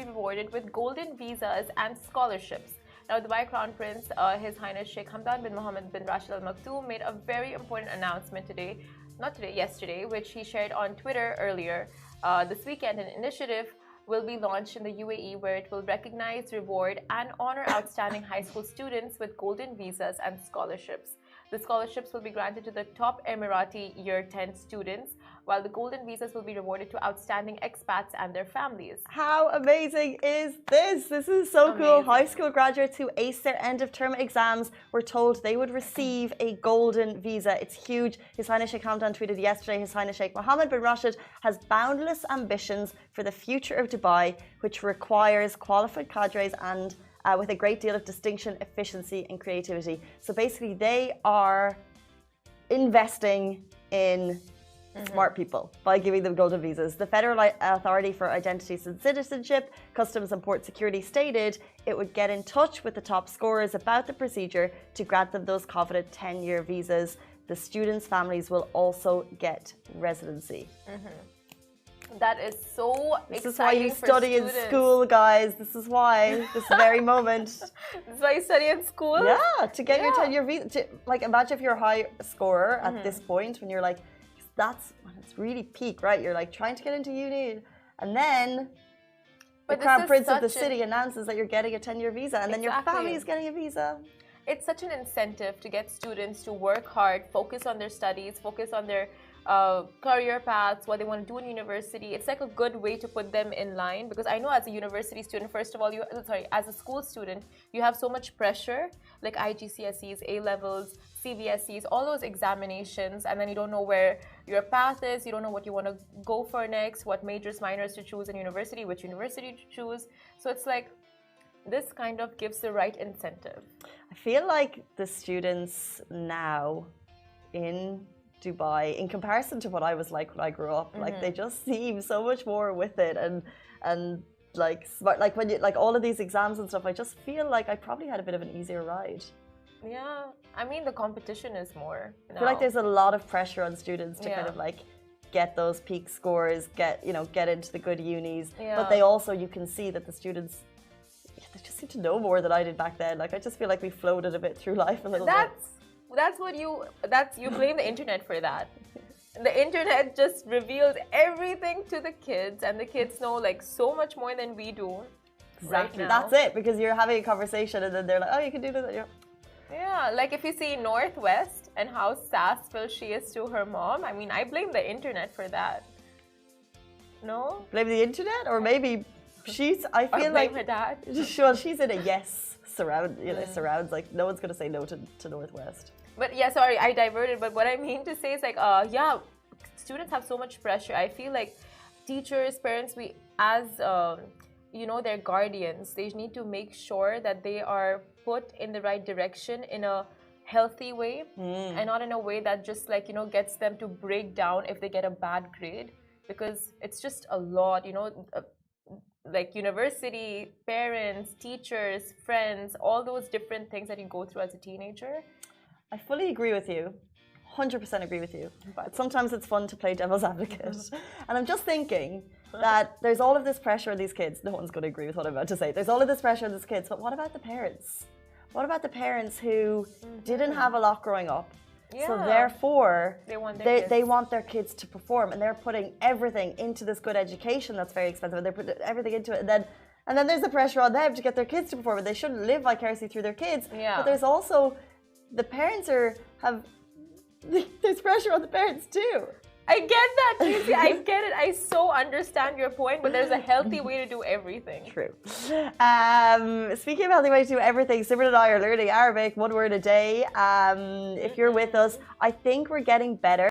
rewarded with golden visas and scholarships. Now, Dubai Crown Prince, His Highness Sheikh Hamdan bin Mohammed bin Rashid Al Maktoum, made a very important announcement yesterday, which he shared on Twitter earlier this weekend. An initiative will be launched in the UAE where it will recognize, reward, and honor outstanding high school students with golden visas and scholarships. The scholarships will be granted to the top Emirati Year 10 students, while the golden visas will be rewarded to outstanding expats and their families. How amazing is this? This is so cool. High school graduates who ace their end of term exams were told they would receive a golden visa. It's huge. His Highness Sheikh Hamdan tweeted yesterday, His Highness Sheikh Mohammed bin Rashid has boundless ambitions for the future of Dubai, which requires qualified cadres and with a great deal of distinction, efficiency and creativity. So basically they are investing in smart people by giving them golden visas. The Federal Authority for Identities and Citizenship, Customs and Port Security stated it would get in touch with the top scorers about the procedure to grant them those coveted 10-year visas. The students' families will also get residency. That is so exciting. This is why you study in school, guys. This is why, this very moment. This is why you study in school? Yeah, to get your 10-year visa. Like, imagine if you're a high scorer at this point when you're like, that's when it's really peak, right? You're like trying to get into uni. And then the Crown Prince of the city announces that you're getting a 10-year visa and then your family is getting a visa. It's such an incentive to get students to work hard, focus on their studies, focus on their career paths, what they want to do in university. It's like a good way to put them in line, because I know as a university student, first of all, as a school student, you have so much pressure, like IGCSEs, A-levels, CBSEs, all those examinations, and then you don't know where your path is, you don't know what you want to go for next, what majors, minors to choose in university, which university to choose. So it's like, this kind of gives the right incentive. I feel like the students now in Dubai, in comparison to what I was like when I grew up, like they just seem so much more with it and like smart. Like when you like all of these exams and stuff, I just feel like I probably had a bit of an easier ride. Yeah, I mean the competition is more now. I feel like there's a lot of pressure on students to kind of like get those peak scores, get into the good unis. But they also, you can see that the students, they just seem to know more than I did back then. Like I just feel like we floated a bit through life a little bit. You blame the internet for that. The internet just reveals everything to the kids, and the kids know like so much more than we do. Exactly. Right now. That's it, because you're having a conversation and then they're like, oh, you can do this. Yeah, like if you see Northwest and how sassful she is to her mom, I mean, I blame the internet for that. No? Blame the internet? Or maybe I feel like her dad. Well, she's in a yes surrounds, like no one's going to say no to Northwest. But yeah, sorry, I diverted. But what I mean to say is like, students have so much pressure. I feel like teachers, parents, we as their guardians, they need to make sure that they are put in the right direction in a healthy way and not in a way that just like gets them to break down if they get a bad grade, because it's just a lot, like university, parents, teachers, friends, all those different things that you go through as a teenager. I fully agree with you. 100% agree with you. But sometimes it's fun to play devil's advocate. And I'm just thinking that there's all of this pressure on these kids. No one's going to agree with what I'm about to say. There's all of this pressure on these kids. But what about the parents? What about the parents who didn't have a lot growing up? Yeah. So therefore, they want their kids to perform, and they're putting everything into this good education that's very expensive, and they're putting everything into it. And then there's the pressure on them to get their kids to perform, and they shouldn't live vicariously through their kids. Yeah. But there's also the parents there's pressure on the parents too. I get that, Tracy. I get it. I so understand your point, but there's a healthy way to do everything. True. Speaking of healthy way to do everything, Simran and I are learning Arabic, one word a day. If you're with us, I think we're getting better.